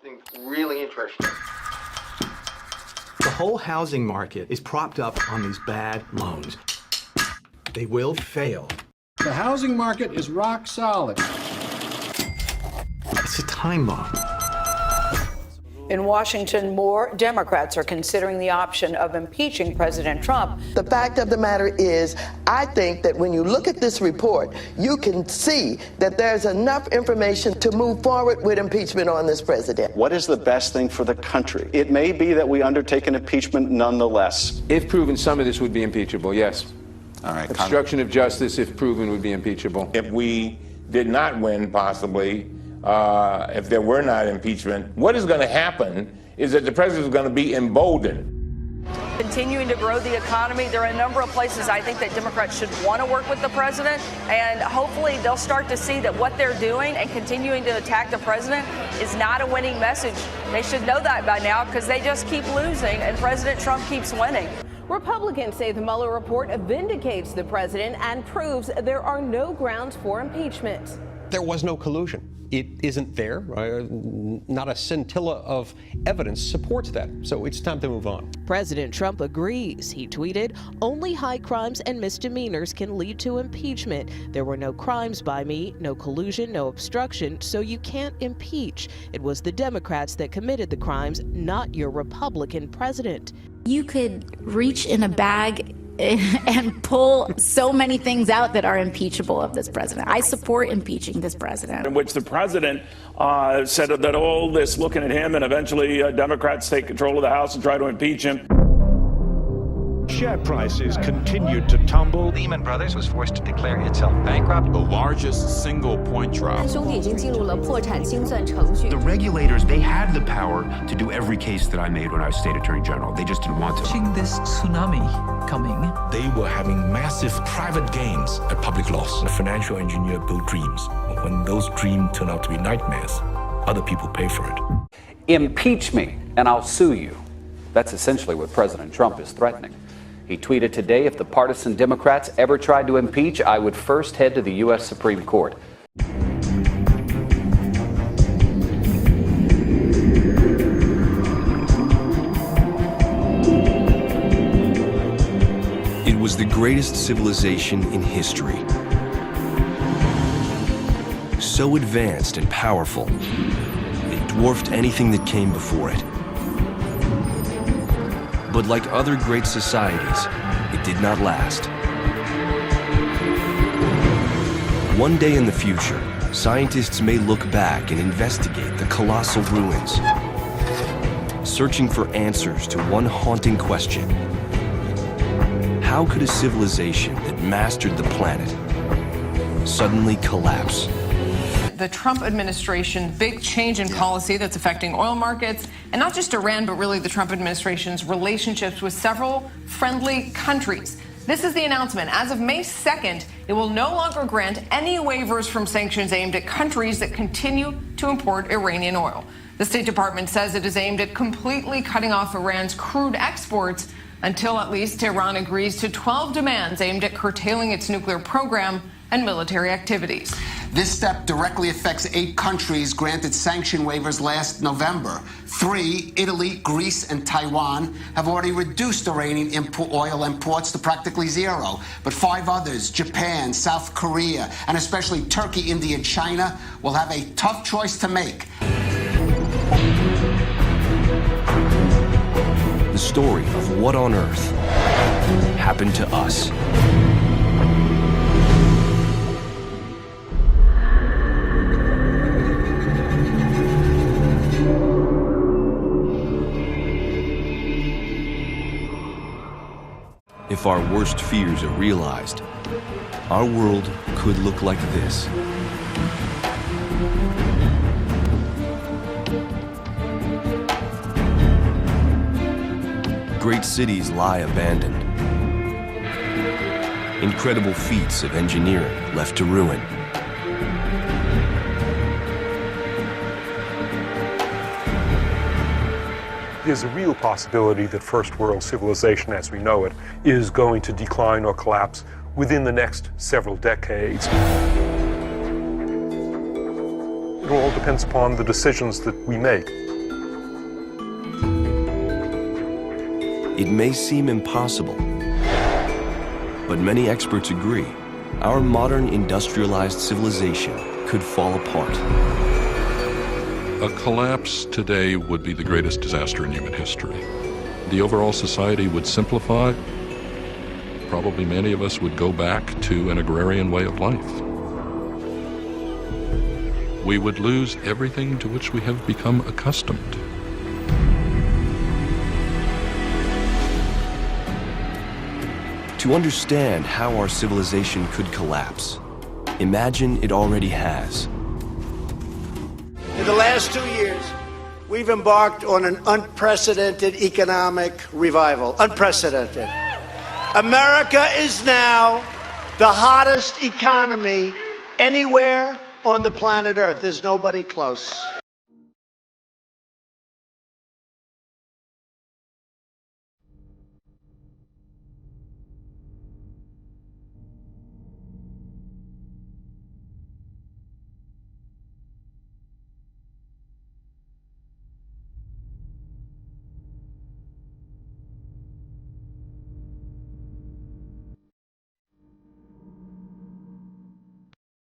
something really interesting. The whole housing market is propped up on these bad loans. They will fail. The housing market is rock solid. It's a time bomb. In Washington, more Democrats are considering the option of impeaching President Trump. The fact of the matter is, I think that when you look at this report, you can see that there's enough information to move forward with impeachment on this president. What is the best thing for the country? It may be that we undertake an impeachment nonetheless. If proven, some of this would be impeachable, yes. All right. Obstruction of justice, if proven, would be impeachable. If we did not win, possibly, if there were not impeachment, what is going to happen is that the president is going to be emboldened. Continuing to grow the economy, there are a number of places I think that Democrats should want to work with the president, and hopefully they'll start to see that what they're doing and continuing to attack the president is not a winning message. They should know that by now because they just keep losing and President Trump keeps winning. Republicans say the Mueller report vindicates the president and proves there are no grounds for impeachment. There was no collusion. It isn't there. Not a scintilla of evidence supports that. So it's time to move on. President Trump agrees. He tweeted, "Only high crimes and misdemeanors can lead to impeachment. There were no crimes by me, no collusion, no obstruction, so you can't impeach. It was the Democrats that committed the crimes, not your Republican president." You could reach in a bag and pull so many things out that are impeachable of this president. I support impeaching this president. In which the president said that all this looking at him and eventually Democrats take control of the House and try to impeach him. Share prices continued to tumble. Lehman Brothers was forced to declare itself bankrupt. The largest single point drop. The regulators, they had the power to do every case that I made when I was state attorney general. They just didn't want to. Seeing this tsunami coming. They were having massive private gains at public loss. The financial engineer built dreams. When those dreams turn out to be nightmares, other people pay for it. Impeach me and I'll sue you. That's essentially what President Trump is threatening. He tweeted today, if the partisan Democrats ever tried to impeach, I would first head to the U.S. Supreme Court. It was the greatest civilization in history. So advanced and powerful, it dwarfed anything that came before it. But like other great societies, it did not last. One day in the future, scientists may look back and investigate the colossal ruins, searching for answers to one haunting question. How could a civilization that mastered the planet suddenly collapse? The Trump administration, big change in policy that's affecting oil markets, and not just Iran, but really the Trump administration's relationships with several friendly countries. This is the announcement. As of May 2nd, it will no longer grant any waivers from sanctions aimed at countries that continue to import Iranian oil. The State Department says it is aimed at completely cutting off Iran's crude exports until at least Tehran agrees to 12 demands aimed at curtailing its nuclear program and military activities. This step directly affects 8 countries granted sanction waivers last November. 3, Italy, Greece, and Taiwan, have already reduced Iranian oil imports to practically zero. But 5 others, Japan, South Korea, and especially Turkey, India, and China, will have a tough choice to make. The story of what on earth happened to us. If our worst fears are realized, our world could look like this. Great cities lie abandoned. Incredible feats of engineering left to ruin. There's a real possibility that first world civilization as we know it is going to decline or collapse within the next several decades. It all depends upon the decisions that we make. It may seem impossible, but many experts agree our modern industrialized civilization could fall apart. A collapse today would be the greatest disaster in human history. The overall society would simplify. Probably many of us would go back to an agrarian way of life. We would lose everything to which we have become accustomed. To understand how our civilization could collapse, imagine it already has. In the last 2 years, we've embarked on an unprecedented economic revival. Unprecedented. America is now the hottest economy anywhere on the planet Earth. There's nobody close.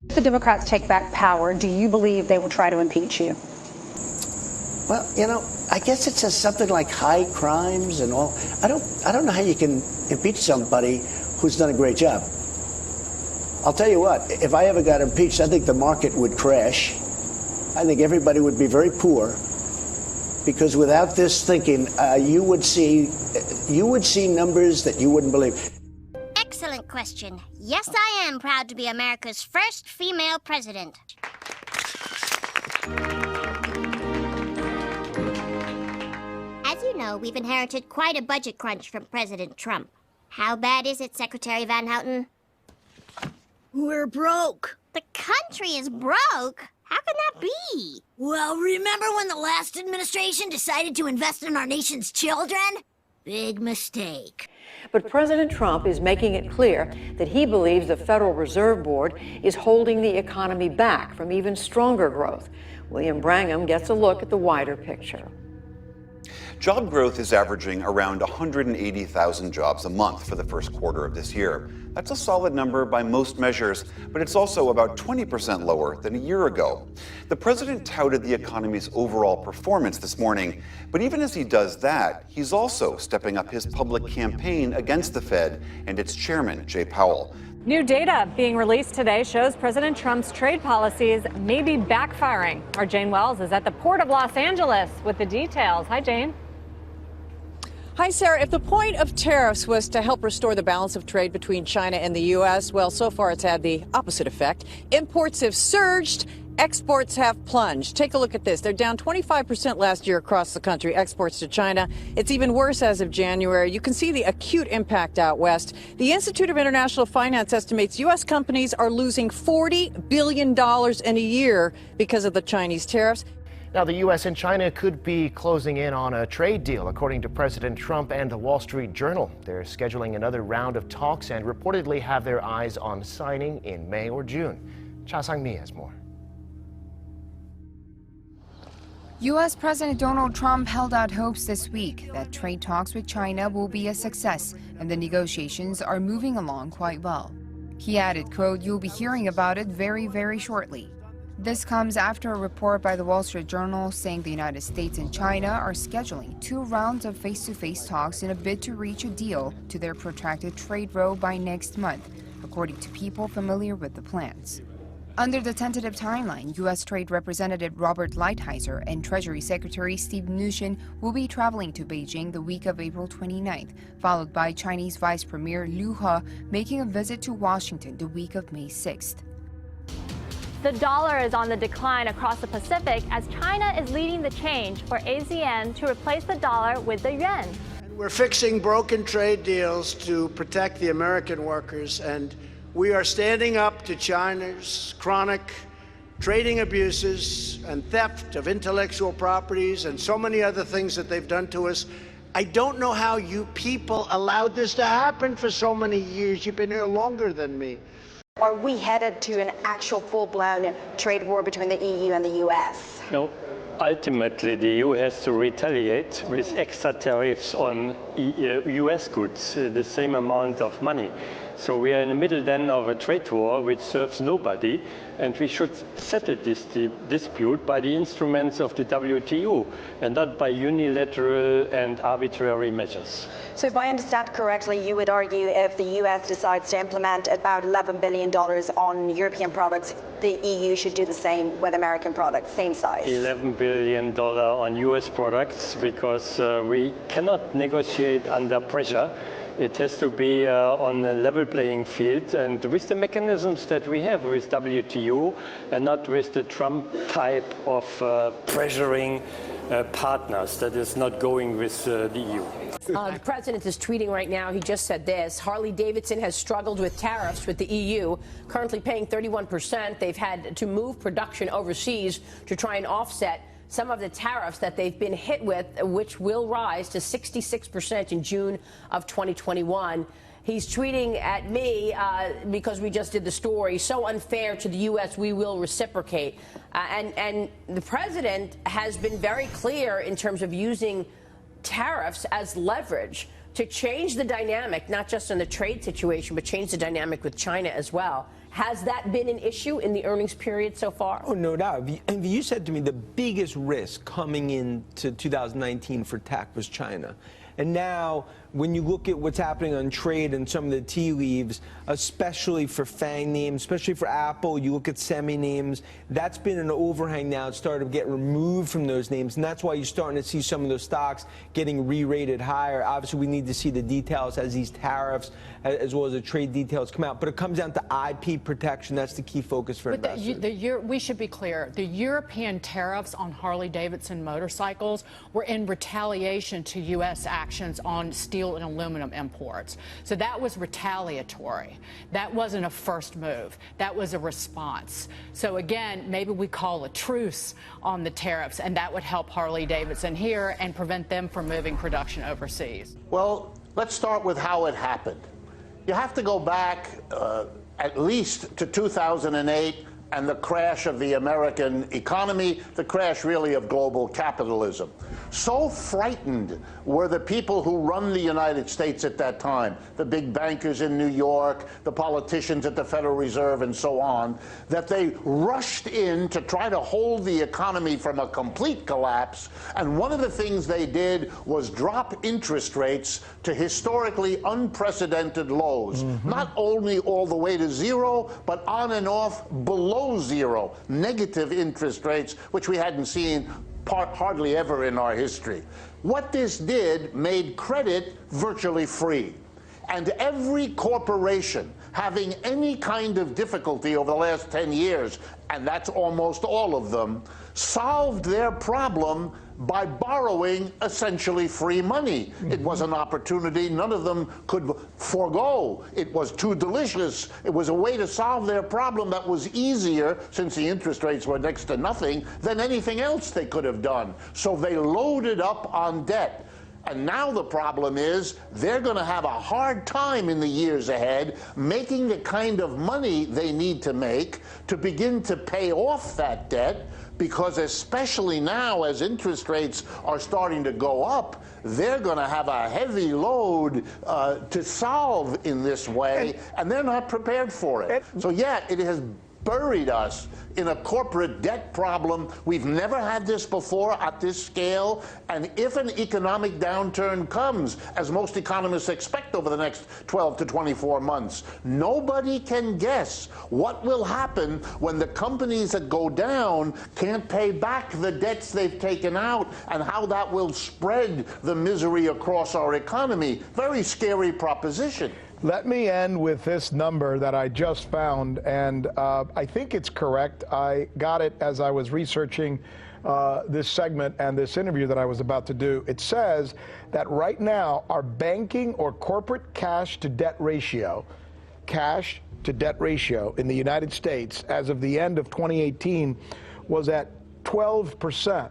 If the Democrats take back power, do you believe they will try to impeach you? Well, you know, I guess it says something like high crimes and all. I don't know how you can impeach somebody who's done a great job. I'll tell you what, if I ever got impeached, I think the market would crash. I think everybody would be very poor, because without this thinking, you would see numbers that you wouldn't believe. Excellent question. Yes, I am proud to be America's first female president. As you know, we've inherited quite a budget crunch from President Trump. How bad is it, Secretary Van Houten? We're broke. The country is broke? How can that be? Well, remember when the last administration decided to invest in our nation's children? Big mistake. But President Trump is making it clear that he believes the Federal Reserve Board is holding the economy back from even stronger growth. William Brangham gets a look at the wider picture. Job growth is averaging around 180,000 jobs a month for the first quarter of this year. That's a solid number by most measures, but it's also about 20% lower than a year ago. The president touted the economy's overall performance this morning, but even as he does that, he's also stepping up his public campaign against the Fed and its chairman, Jay Powell. New data being released today shows President Trump's trade policies may be backfiring. Our Jane Wells is at the Port of Los Angeles with the details. Hi, Jane. Hi, Sarah. If the point of tariffs was to help restore the balance of trade between China and the U.S., well, so far it's had the opposite effect. Imports have surged. Exports have plunged. Take a look at this. They're down 25% last year across the country, exports to China. It's even worse as of January. You can see the acute impact out west. The Institute of International Finance estimates U.S. companies are losing $40 billion in a year because of the Chinese tariffs. Now, the U.S. and China could be closing in on a trade deal, according to President Trump and the Wall Street Journal. They're scheduling another round of talks and reportedly have their eyes on signing in May or June. Cha Sang-mi has more. U.S. President Donald Trump held out hopes this week that trade talks with China will be a success, and the negotiations are moving along quite well. He added, quote, "You'll be hearing about it very, very shortly." This comes after a report by the Wall Street Journal saying the United States and China are scheduling 2 rounds of face-to-face talks in a bid to reach a deal to their protracted trade row by next month, according to people familiar with the plans. Under the tentative timeline, U.S. Trade Representative Robert Lighthizer and Treasury Secretary Steve Mnuchin will be traveling to Beijing the week of April 29th, followed by Chinese Vice Premier Liu He making a visit to Washington the week of May 6th. The dollar is on the decline across the Pacific as China is leading the change for ASEAN to replace the dollar with the yuan. We're fixing broken trade deals to protect the American workers, and we are standing up to China's chronic trading abuses and theft of intellectual properties and so many other things that they've done to us. I don't know how you people allowed this to happen for so many years. You've been here longer than me. Are we headed to an actual full-blown trade war between the EU and the U.S.? No. ultimately the EU has to retaliate with extra tariffs on US goods, the same amount of money. So we are in the middle then of a trade war which serves nobody, and we should settle this dispute by the instruments of the WTO and not by unilateral and arbitrary measures. So if I understand correctly, you would argue if the US decides to implement about $11 billion on European products, the EU should do the same with American products, same size. $11 billion on US products, because we cannot negotiate under pressure. It has to be on a level playing field and with the mechanisms that we have with WTO and not with the Trump type of pressuring partners that is not going with the EU. The president is tweeting right now. He just said this. Harley-Davidson has struggled with tariffs with the EU, currently paying 31%. They've had to move production overseas to try and offset some of the tariffs that they've been hit with, which will rise to 66% in June of 2021. He's tweeting at me because we just did the story. So unfair to the U.S., we will reciprocate. And the president has been very clear in terms of using tariffs as leverage to change the dynamic, not just in the trade situation, but change the dynamic with China as well. Has that been an issue in the earnings period so far? Oh, no doubt. And you said to me the biggest risk coming into 2019 for tech was China. And now, when you look at what's happening on trade and some of the tea leaves, especially for FANG names, especially for Apple, you look at semi names, that's been an overhang now. It's started to get removed from those names, and that's why you're starting to see some of those stocks getting re-rated higher. Obviously, we need to see the details as these tariffs, as well as the trade details come out. But it comes down to IP protection. That's the key focus for investors. We should be clear. The European tariffs on Harley-Davidson motorcycles were in retaliation to U.S. actions on steel and aluminum imports. So that was retaliatory. That wasn't a first move. That was a response. So again, maybe we call a truce on the tariffs, and that would help Harley-Davidson here and prevent them from moving production overseas. Well, let's start with how it happened. You have to go back at least to 2008 and the crash of the American economy, the crash really of global capitalism. So frightened were the people who run the United States at that time, the big bankers in New York, the politicians at the Federal Reserve, and so on, that they rushed in to try to hold the economy from a complete collapse. And one of the things they did was drop interest rates to historically unprecedented lows. Not only all the way to zero, but on and off below zero, negative interest rates, which we hadn't seen hardly ever in our history. What this did made credit virtually free. And every corporation having any kind of difficulty over the last 10 years, and that's almost all of them, solved their problem by borrowing essentially free money. It was an opportunity none of them could forego. It was too delicious. It was a way to solve their problem that was easier, since the interest rates were next to nothing, than anything else they could have done. So they loaded up on debt. And now the problem is they're going to have a hard time in the years ahead making the kind of money they need to make to begin to pay off that debt, because especially now as interest rates are starting to go up, they're going to have a heavy load to solve in this way, and they're not prepared for it. So yeah, it has buried us in a corporate debt problem. We've never had this before at this scale, and if an economic downturn comes, as most economists expect over the next 12 to 24 months, nobody can guess what will happen when the companies that go down can't pay back the debts they've taken out, and how that will spread the misery across our economy. Very scary proposition. Let me end with this number that I just found, and I think it's correct. I got it as I was researching this segment and this interview that I was about to do. It says that right now our banking or corporate cash to debt ratio in the United States as of the end of 2018 was at 12%.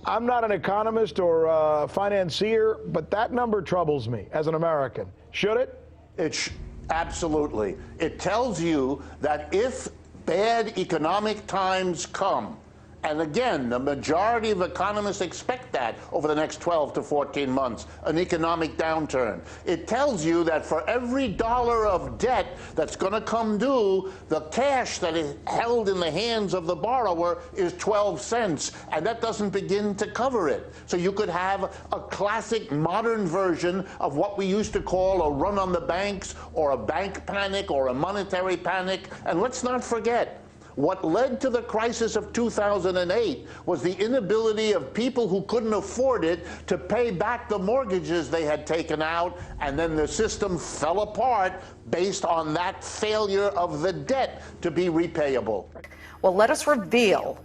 I'm not an economist or a financier, but that number troubles me as an American. Should it? Absolutely. It tells you that if bad economic times come, And again, the majority of economists expect that over the next 12 to 14 months, an economic downturn. It tells you that for every dollar of debt that's going to come due, the cash that is held in the hands of the borrower is 12 cents, and that doesn't begin to cover it. So you could have a classic modern version of what we used to call a run on the banks, or a bank panic, or a monetary panic. And let's not forget, what led to the crisis of 2008 was the inability of people who couldn't afford it to pay back the mortgages they had taken out, and then the system fell apart based on that failure of the debt to be repayable. Well, let us reveal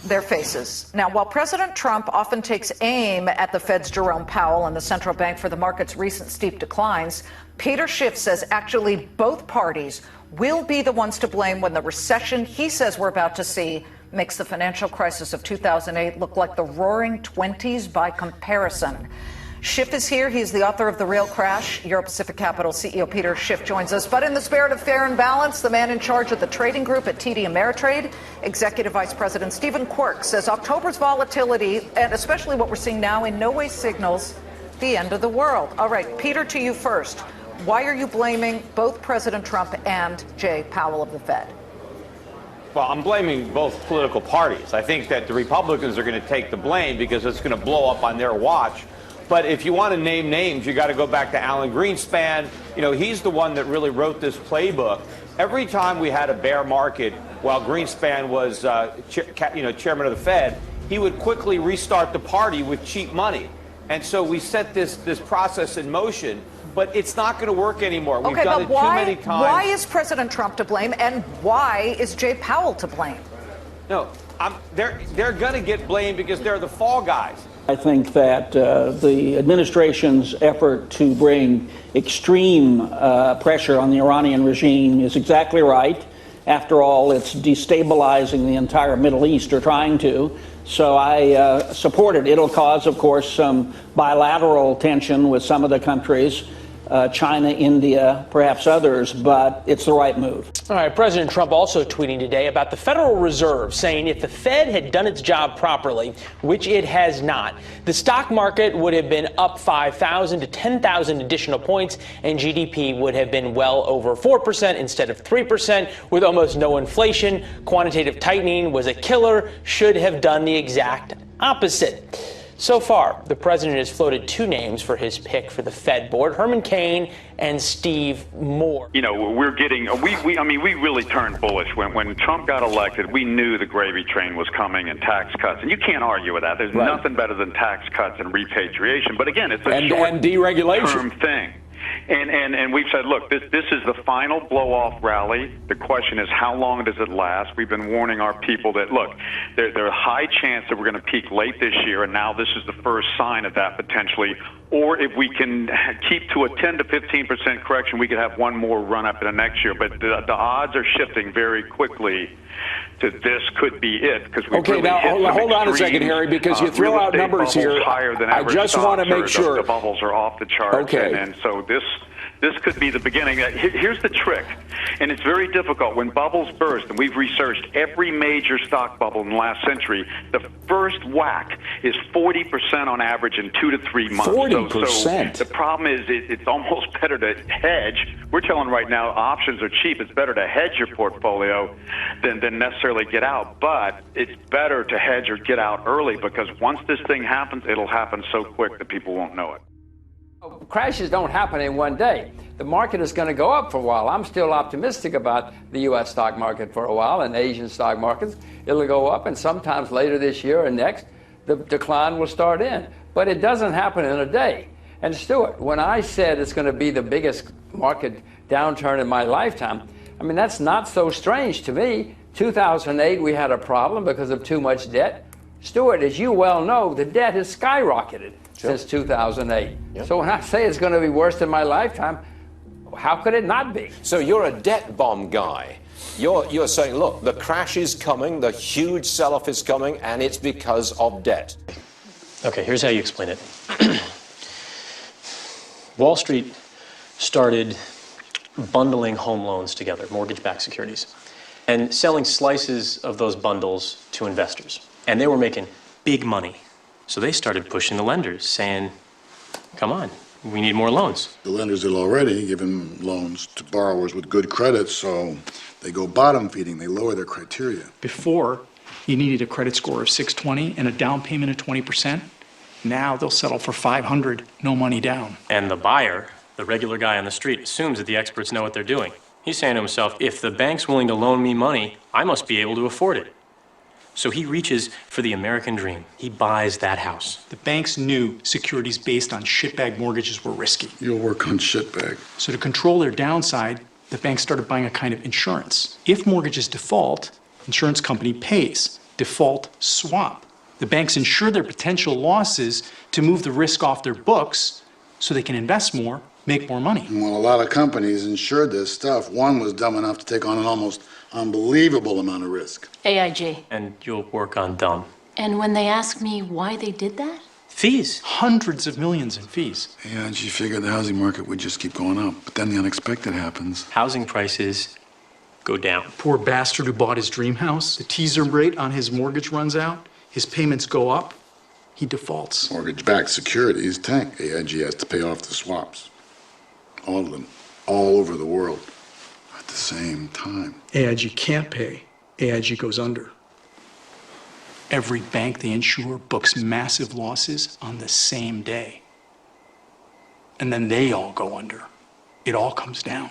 their faces. Now, while President Trump often takes aim at the Fed's Jerome Powell and the central bank for the market's recent steep declines, Peter Schiff says actually both parties will be the ones to blame when the recession he says we're about to see makes the financial crisis of 2008 look like the roaring 20s by comparison. Schiff is here. He's the author of The Real Crash. Euro Pacific Capital CEO Peter Schiff joins us. But in the spirit of fair and balance, the man in charge of the trading group at TD Ameritrade, Executive Vice President Stephen Quirk, says October's volatility, and especially what we're seeing now, in no way signals the end of the world. All right, Peter, to you first. Why are you blaming both President Trump and Jay Powell of the Fed? Well, I'm blaming both political parties. I think that the Republicans are going to take the blame because it's going to blow up on their watch. But if you want to name names, you got to go back to Alan Greenspan. You know, he's the one that really wrote this playbook. Every time we had a bear market while Greenspan was chairman of the Fed, he would quickly restart the party with cheap money. And so we set this process in motion. But it's not going to work anymore. We've done it too many times. Why is President Trump to blame, and why is Jay Powell to blame? No, they're going to get blamed because they're the fall guys. I think that the administration's effort to bring extreme pressure on the Iranian regime is exactly right. After all, it's destabilizing the entire Middle East, or trying to. So I support it. It'll cause, of course, some bilateral tension with some of the countries, China, India, perhaps others, but it's the right move. All right, President Trump also tweeting today about the Federal Reserve, saying if the Fed had done its job properly, which it has not, the stock market would have been up 5,000 to 10,000 additional points, and GDP would have been well over 4% instead of 3%, with almost no inflation. Quantitative tightening was a killer, should have done the exact opposite. So far, the president has floated two names for his pick for the Fed board, Herman Cain and Steve Moore. You know, we really turned bullish. When Trump got elected, we knew the gravy train was coming and tax cuts. And you can't argue with that. There's nothing better than tax cuts and repatriation. But again, it's a short-term thing. And we've said, look, this is the final blow-off rally. The question is, how long does it last? We've been warning our people that, look, there's a high chance that we're going to peak late this year, and now this is the first sign of that potentially. Or if we can keep to a 10 to 15% correction, we could have one more run up in the next year. But the odds are shifting very quickly to this could be it, because we okay, really now hit some hold on a second, Harry, because you throw out numbers here. I just want to make sure the bubbles are off the charts. Okay. And so this could be the beginning. Here's the trick, and it's very difficult when bubbles burst, and we've researched every major stock bubble in the last century. The first whack is 40% on average in 2 to 3 months. 40%. So the problem is it's almost better to hedge. We're telling right now options are cheap. It's better to hedge your portfolio than necessarily get out. But it's better to hedge or get out early, because once this thing happens, it'll happen so quick that people won't know it. Crashes don't happen in one day. The market is going to go up for a while. I'm still optimistic about the U.S. stock market for a while, and Asian stock markets. It'll go up, and sometimes later this year or next, the decline will start in. But it doesn't happen in a day. And Stuart, when I said it's going to be the biggest market downturn in my lifetime, I mean, that's not so strange to me. 2008, we had a problem because of too much debt. Stuart, as you well know, the debt has skyrocketed since 2008. Yep. So when I say it's going to be worse than my lifetime, how could it not be? So you're a debt bomb guy. You're saying, look, the crash is coming, the huge sell-off is coming, and it's because of debt. Okay, here's how you explain it. Wall Street started bundling home loans together, mortgage-backed securities. and selling slices of those bundles to investors. And they were making big money. So they started pushing the lenders, saying, come on, we need more loans. The lenders had already given loans to borrowers with good credit, so they go bottom feeding. They lower their criteria. Before, you needed a credit score of 620 and a down payment of 20%. Now they'll settle for 500, no money down. And the buyer, the regular guy on the street, assumes that the experts know what they're doing. He's saying to himself, if the bank's willing to loan me money, I must be able to afford it. So he reaches for the American dream. He buys that house. The banks knew securities based on shitbag mortgages were risky. You'll work on shitbag. So to control their downside, the banks started buying a kind of insurance. If mortgages default, insurance company pays. Default swap. The banks insure their potential losses to move the risk off their books so they can invest more, make more money. Well, a lot of companies insured this stuff. One was dumb enough to take on an almost unbelievable amount of risk. AIG. And you'll work on dumb. And when they ask me why they did that? Fees. Hundreds of millions in fees. Yeah, and she figured the housing market would just keep going up. But then the unexpected happens. Housing prices go down. Poor bastard who bought his dream house. The teaser rate on his mortgage runs out. His payments go up. He defaults. Mortgage-backed securities tank. AIG has to pay off the swaps. All of them. All over the world. At the same time. AIG can't pay. AIG goes under. Every bank they insure books massive losses on the same day. And then they all go under. It all comes down.